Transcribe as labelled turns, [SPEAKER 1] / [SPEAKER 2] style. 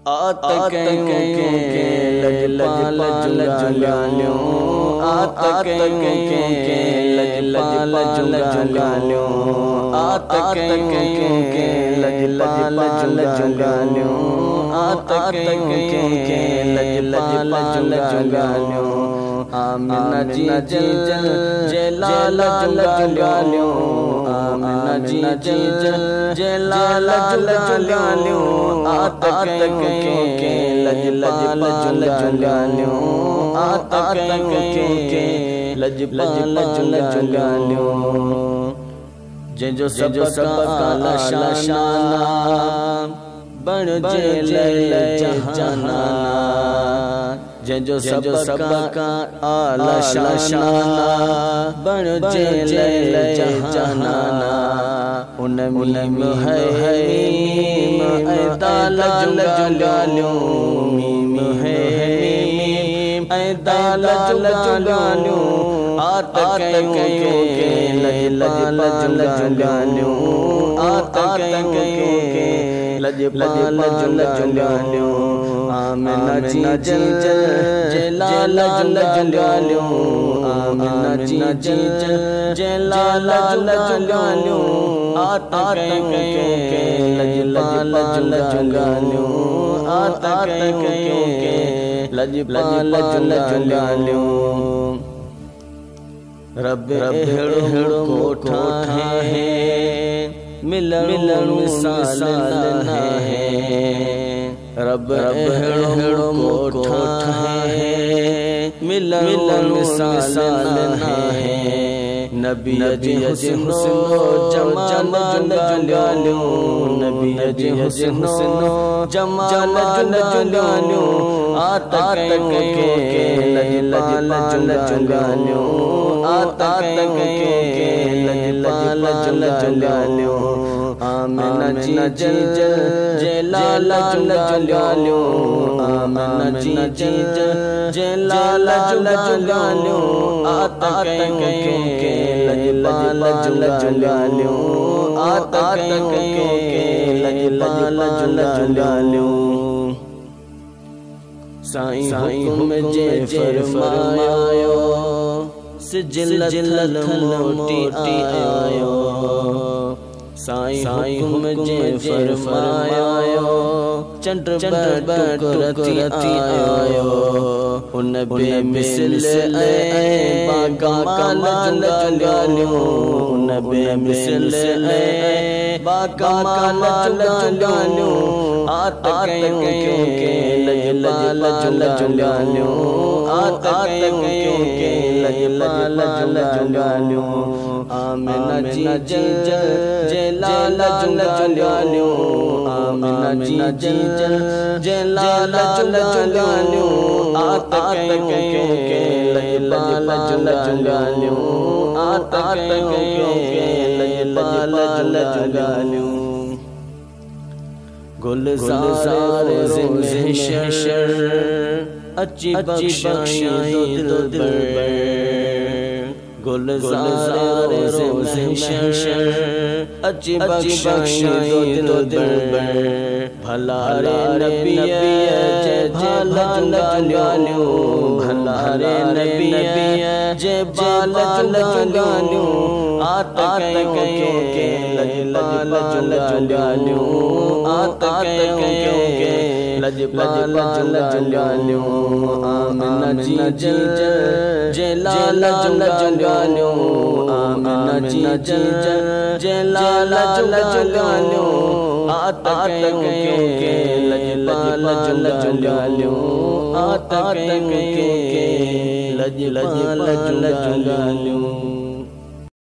[SPEAKER 1] आतकयों के लजपाल जुगालियों, आतकयों के लजपाल जुगालियों, आतकयों के लजपाल जुगालियों, आतकयों के लजपाल जुगालियों। आमिना जी जल जलाल जुगालियों, आमिना जी जल जलाल जुगालियों, आतकयों के लजपाल जुगालियों, आतकयों के लजपाल जुगालियों। जो सब आला शाना बन जेले जहाना, जो सब का आला शाना बन जेले जहाना। उनमें है दाल जुगालियों, मीम है दाल जुगालियों, आतकयों के लजपाल जुगालियों, आतकयों के लजपाल जुगालियों। आमिना जी जल जलाल जुगालियों, आमिना जी जल जलाल जुगालियों, आतकयों के लजपाल जुगालियों, आतकयों के लजपाल जुगालियों। रब हेड़ो कोठा है, मिलन मिसाल ना है। रब हेड़ो कोठा है, मिलन मिसाल ना है। नबी जी हुस्नो जमाल जुगालियों, नबी जी हुस्नो जमाल जुगालियों, आतकयों के लजपाल जुगालियों, आतकयों के लजपाल जुगालियों। आमिना जी जल जलाल जुगालियों, आमिना जी जल जलाल जुगालियों, आतकयों के लजपाल जुगालियों, आतकयों के लजपाल जुगालियों। साईं हुक्म जे फरमायो, सिजिल मोटी आयो। साईं हुक्म जे फरमायो, चंद्र टुकरती आयो। उन बेमिसल बाकमाल जुगालियों, उन बेमिसल बाकमाल जुगालियों, आतकयों के लजपाल जुगालियों, आतकयों के लजपाल जुगालियों। आमिना जी जल जलाल जुगालियों, आमिना जी जल जलाल जुगालियों, आतकयों के लजपाल जुगालियों, आतकयों के लजपाल जुगालियों। गुलजार ज़िंदशर अच्छी बख्शाई दो दिलबर। गुलजार ज़िंदशर अच्छी बख्शाई दो दिलबर। भला रे नबी जय बाल जुगालियों, भला रे नबी जय बाल जुगालियों, आतकयों के लजपाल जुगालियों, आतकयों के लजपाल जुगालियों। आमिना जी जल जलाल जुगालियों, आमिना जी जल जलाल जुगालियों, आतकयों के लजपाल जुगालियों, आतकयों के लजपाल जुगालियों।